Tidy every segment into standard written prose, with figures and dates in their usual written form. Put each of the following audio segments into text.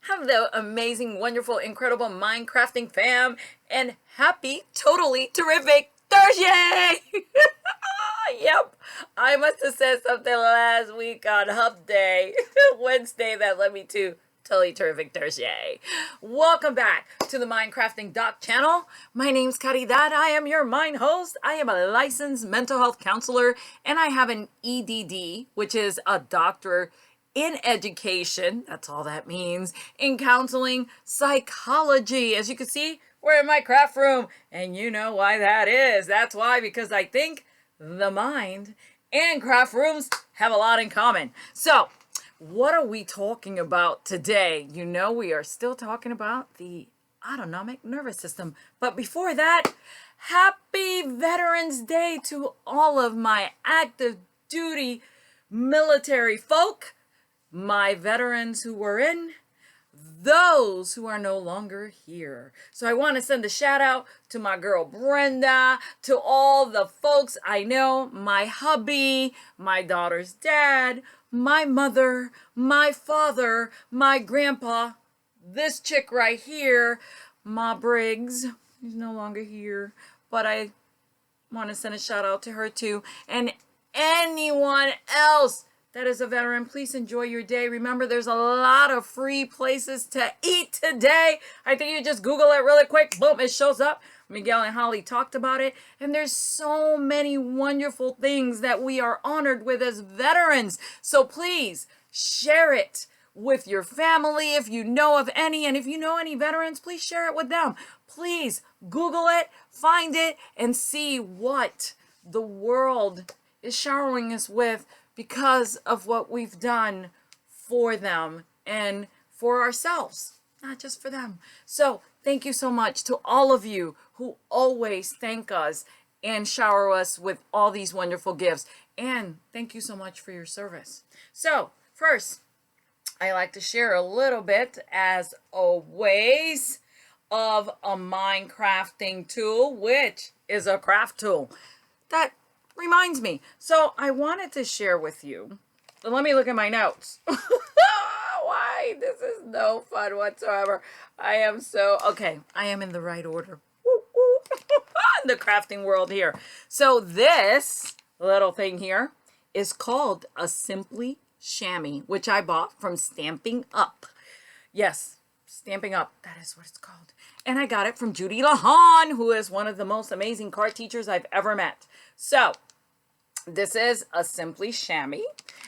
Hello, amazing, wonderful, incredible Minecrafting fam, and happy, totally terrific Thursday! Yep, I must have said something last week on Hump Day, Wednesday, that led me to totally terrific Thursday. Welcome back to the Minecrafting Doc channel. My name's Caridad. I am your mind host. I am a licensed mental health counselor, and I have an EDD, which is a doctor in education, that's all that means, in counseling psychology. As you can see, we're in my craft room, and you know why that is. That's why, because I think the mind and craft rooms have a lot in common. So, what are we talking about today? You know, we are still talking about the autonomic nervous system. But before that, happy Veterans Day to all of my active duty military folk, my veterans who were in, those who are no longer here. So I want to send a shout out to my girl Brenda, to all the folks I know, my hubby, my daughter's dad, my mother, my father, my grandpa, this chick right here, Ma Briggs, who's no longer here, but I want to send a shout out to her too, and anyone else that is a veteran. Please enjoy your day. Remember, there's a lot of free places to eat today. I think you just Google it really quick. Boom, it shows up. Miguel and Holly talked about it. And there's so many wonderful things that we are honored with as veterans. So please share it with your family if you know of any. And if you know any veterans, please share it with them. Please Google it, find it, and see what the world is showering us with because of what we've done for them and for ourselves, not just for them. So thank you so much to all of you who always thank us and shower us with all these wonderful gifts. And thank you so much for your service. So first, I like to share a little bit, as always, of a Minecrafting tool, which is a craft tool that reminds me. So I wanted to share with you. So let me look at my notes. Why? This is no fun whatsoever. I am in the right order. Woo, woo. In the crafting world here. So this little thing here is called a Simply Chamois, which I bought from Stamping Up. Yes, Stamping Up. That is what it's called. And I got it from Judy Lahan, who is one of the most amazing card teachers I've ever met. So this is a Simply Chamois.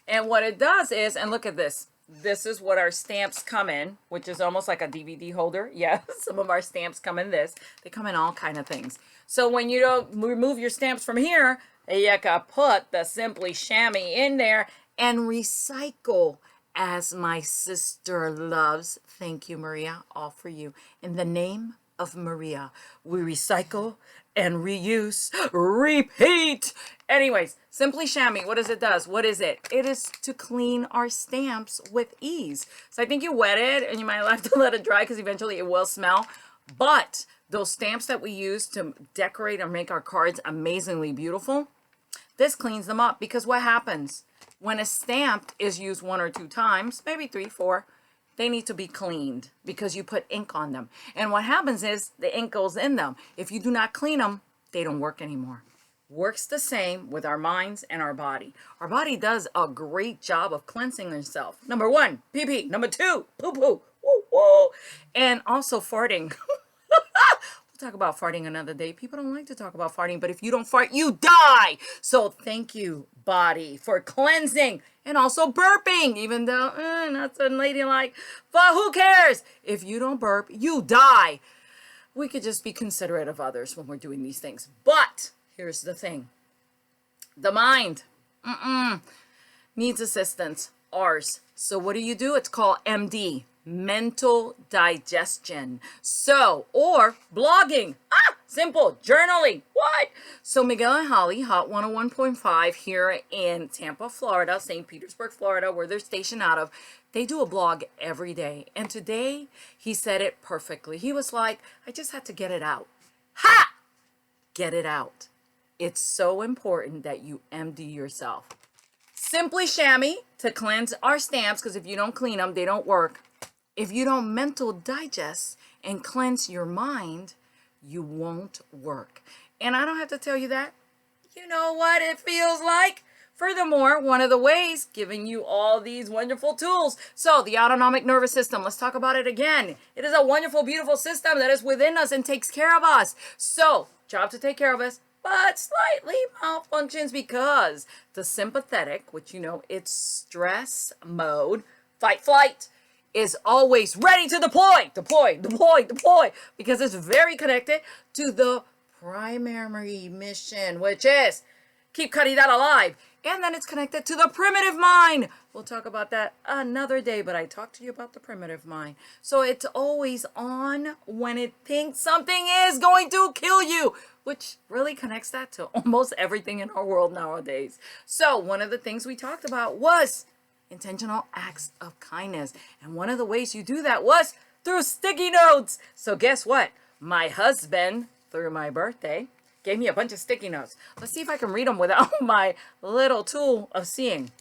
And what it does is, and look at this. This is what our stamps come in, which is almost like a DVD holder. Yeah, some of our stamps come in this. They come in all kind of things. So when you don't remove your stamps from here, you can put the Simply Chamois in there and recycle, as my sister loves. Thank you, Maria. All for you. In the name of Maria, we recycle and reuse, repeat. Anyways, Simply Chamois, what does it do? What is it? It is to clean our stamps with ease. So I think you wet it and you might have to let it dry because eventually it will smell. But those stamps that we use to decorate and make our cards amazingly beautiful, this cleans them up. Because what happens when a stamp is used 1 or 2 times, maybe 3, 4, they need to be cleaned because you put ink on them. And what happens is the ink goes in them. If you do not clean them, they don't work anymore. Works the same with our minds and our body. Our body does a great job of cleansing itself. Number 1, pee pee. Number 2, poo poo. Woo woo. And also farting. We'll talk about farting another day. People don't like to talk about farting, but if you don't fart, you die. So thank you, body, for cleansing and also burping, even though not so ladylike. But who cares? If you don't burp, you die. We could just be considerate of others when we're doing these things. But here's the thing. The mind needs assistance. Ours. So what do? It's called MD. Mental digestion. So, or blogging. Simple. Journaling. What? So Miguel and Holly, Hot 101.5 here in Tampa, Florida, St. Petersburg, Florida, where they're stationed out of, they do a blog every day. And today, he said it perfectly. He was like, I just had to get it out. Ha! Get it out. It's so important that you empty yourself. Simply Chamois to cleanse our stamps, because if you don't clean them, they don't work. If you don't mental digest and cleanse your mind, you won't work. And I don't have to tell you that. You know what it feels like. Furthermore, one of the ways, giving you all these wonderful tools. So the autonomic nervous system, let's talk about it again. It is a wonderful, beautiful system that is within us and takes care of us. So, job to take care of us, but slightly malfunctions because the sympathetic, which you know, it's stress mode, fight, flight, is always ready to deploy, because it's very connected to the primary mission, which is keep cutting that alive. And then it's connected to the primitive mind. We'll talk about that another day, but I talked to you about the primitive mind. So it's always on when it thinks something is going to kill you, which really connects that to almost everything in our world nowadays. So one of the things we talked about was intentional acts of kindness. And one of the ways you do that was through sticky notes. So guess what? My husband, through my birthday, gave me a bunch of sticky notes. Let's see if I can read them without my little tool of seeing.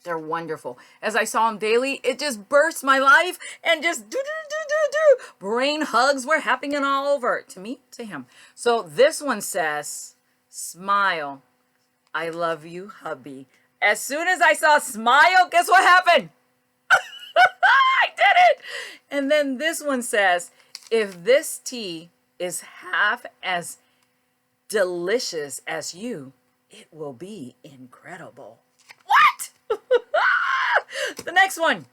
They're wonderful. As I saw them daily, it just burst my life and just do. Brain hugs were happening all over. To me, to him. So this one says, smile. I love you, hubby. As soon as I saw smile, guess what happened? I did it. And then this one says, if this tea is half as delicious as you, it will be incredible. What? The next one.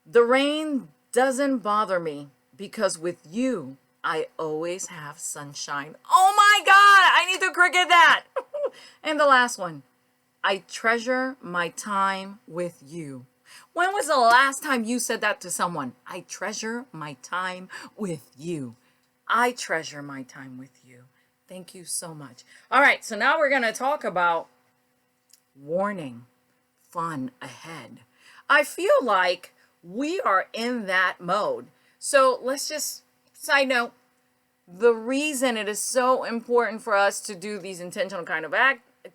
The rain doesn't bother me because with you, I always have sunshine. Oh my God, I need to cricket that. And the last one. I treasure my time with you. When was the last time you said that to someone? I treasure my time with you. I treasure my time with you. Thank you so much. All right, so now we're going to talk about warning, fun ahead. I feel like we are in that mode. So let's just, side note, the reason it is so important for us to do these intentional kind of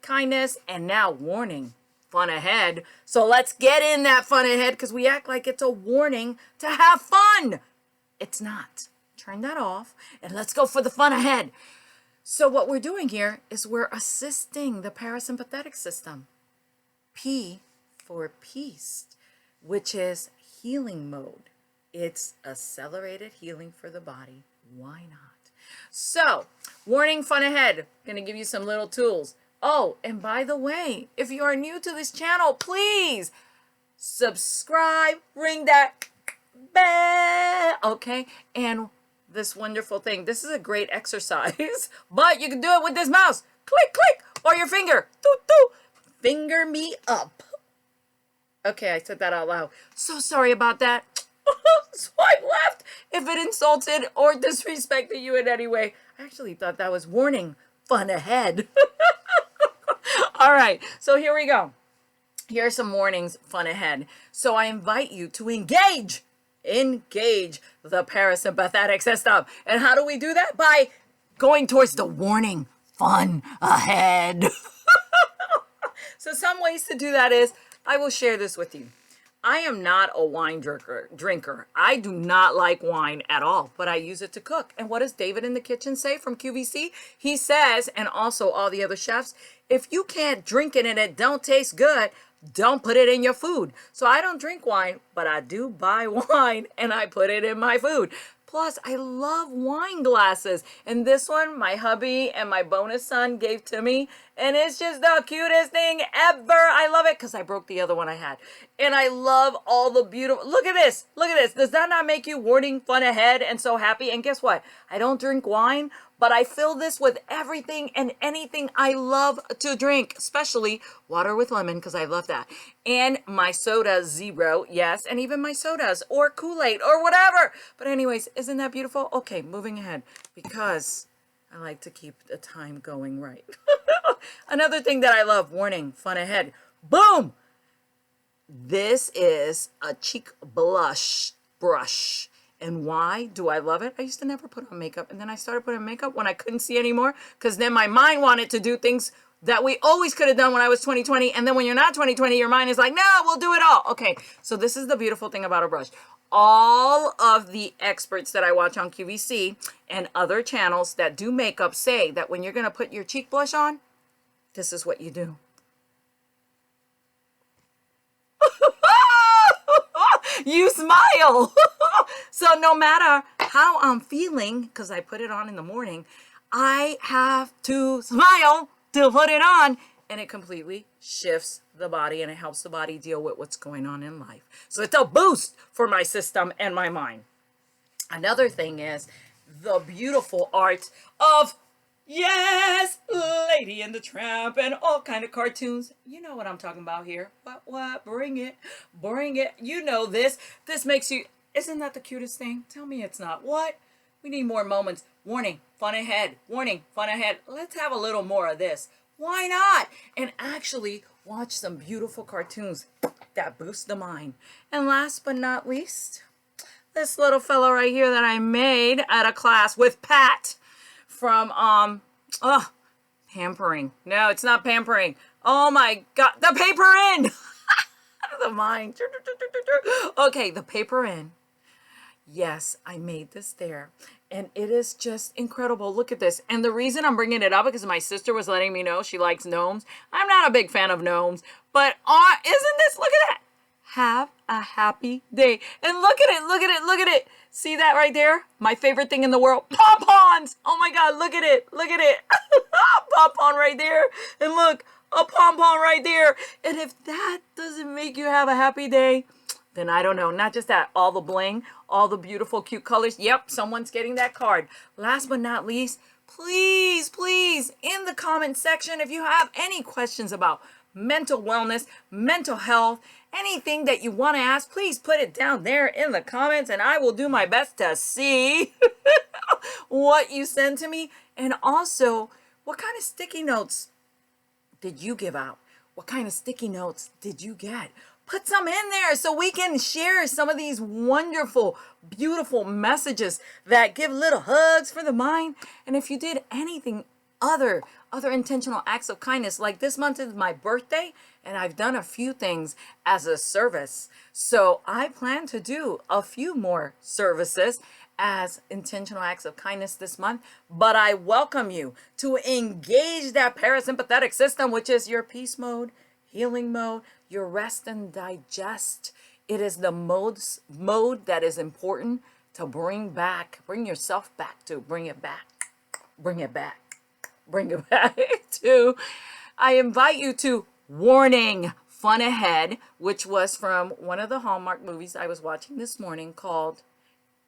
kindness and now warning, fun ahead. So let's get in that fun ahead because we act like it's a warning to have fun. It's not. Turn that off and let's go for the fun ahead. So what we're doing here is we're assisting the parasympathetic system. P for peace, which is healing mode. It's accelerated healing for the body. Why not? So, warning, fun ahead. Going to give you some little tools. Oh, and by the way, if you are new to this channel, please subscribe, ring that bell, okay? And this wonderful thing. This is a great exercise, but you can do it with this mouse. Click, click, or your finger. Doo, doo. Finger me up. Okay, I said that out loud. So sorry about that. Swipe left if it insulted or disrespected you in any way. I actually thought that was warning. Fun ahead. All right, so here we go. Here are some warnings, fun ahead. So I invite you to engage the parasympathetic system. And how do we do that? By going towards the warning, fun ahead. So some ways to do that is, I will share this with you. I am not a wine drinker. I do not like wine at all, but I use it to cook. And what does David in the Kitchen say from QVC? He says, and also all the other chefs, if you can't drink it and it don't taste good, don't put it in your food. So I don't drink wine, but I do buy wine and I put it in my food. Plus, I love wine glasses. And this one, my hubby and my bonus son gave to me. And it's just the cutest thing ever. I love it because I broke the other one I had. And I love all the beautiful, look at this. Look at this. Does that not make you warning, fun ahead, and so happy? And guess what? I don't drink wine, but I fill this with everything and anything I love to drink, especially water with lemon because I love that. And my soda zero, yes, and even my sodas or Kool-Aid or whatever. But anyways, isn't that beautiful? Okay, moving ahead because I like to keep the time going right. Another thing that I love, warning, fun ahead. Boom! This is a cheek blush brush. And why do I love it? I used to never put on makeup. And then I started putting on makeup when I couldn't see anymore. Because then my mind wanted to do things that we always could have done when I was 2020. And then when you're not 2020, your mind is like, no, we'll do it all. Okay, so this is the beautiful thing about a brush. all of the experts that I watch on QVC and other channels that do makeup say that when you're going to put your cheek blush on, this is what you do. You smile. So no matter how I'm feeling, because I put it on in the morning, I have to smile to put it on, and it completely shifts the body and it helps the body deal with what's going on in life. So it's a boost for my system and my mind. Another thing is the beautiful art of, yes, Lady and the Tramp and all kind of cartoons. You know what I'm talking about here. What? Bring it. Bring it. You know this. This makes you, isn't that the cutest thing? Tell me it's not. What? We need more moments. Warning, fun ahead. Warning, fun ahead. Let's have a little more of this. Why not? And actually watch some beautiful cartoons that boost the mind. And last but not least, this little fella right here that I made at a class with Pat from pampering. No, it's not pampering. Oh my God, the paper in. The mind. Okay, the paper in. Yes, I made this there. And it is just incredible. Look at this. And the reason I'm bringing it up because my sister was letting me know she likes gnomes. I'm not a big fan of gnomes, but isn't this, look at that. Have a happy day. And look at it, look at it, look at it. See that right there? My favorite thing in the world, pom-poms. Oh my God, look at it, look at it. Pom-pom right there. And look, a pom-pom right there. And if that doesn't make you have a happy day, then I don't know. Not just that, all the bling, all the beautiful, cute colors. Yep, someone's getting that card. Last but not least, please, please, in the comment section, if you have any questions about mental wellness, mental health, anything that you want to ask, please put it down there in the comments and I will do my best to see what you send to me. And also, what kind of sticky notes did you give out? What kind of sticky notes did you get? Put some in there so we can share some of these wonderful, beautiful messages that give little hugs for the mind. And if you did anything other intentional acts of kindness, like this month is my birthday and I've done a few things as a service. So I plan to do a few more services as intentional acts of kindness this month, but I welcome you to engage that parasympathetic system, which is your peace mode, healing mode, your rest and digest. It is the mode that is important to bring yourself back to, bring it back to. I invite you to Warning, Fun Ahead, which was from one of the Hallmark movies I was watching this morning called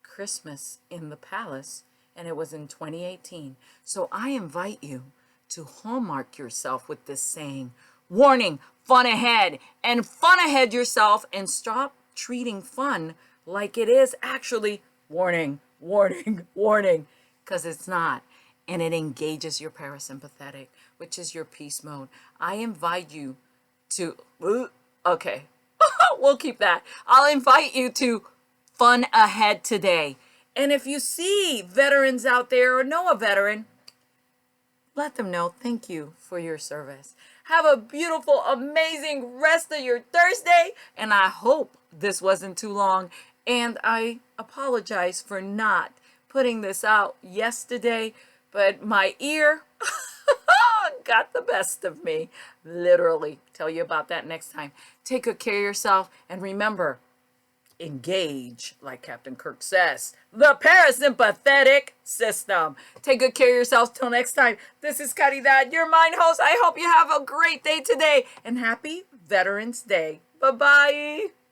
Christmas in the Palace, and it was in 2018. So I invite you to hallmark yourself with this saying, warning, fun ahead, and fun ahead yourself and stop treating fun like it is actually warning, warning, warning, because it's not. And it engages your parasympathetic, which is your peace mode. I invite you to, okay, we'll keep that. I'll invite you to fun ahead today. And if you see veterans out there or know a veteran, let them know thank you for your service. Have a beautiful, amazing rest of your Thursday. And I hope this wasn't too long. And I apologize for not putting this out yesterday, but my ear got the best of me. Literally. Tell you about that next time. Take good care of yourself. And remember, engage, like Captain Kirk says, the parasympathetic system. Take good care of yourselves. Till next time, this is Caridad, your mind host. I hope you have a great day today and happy Veterans Day. Bye-bye.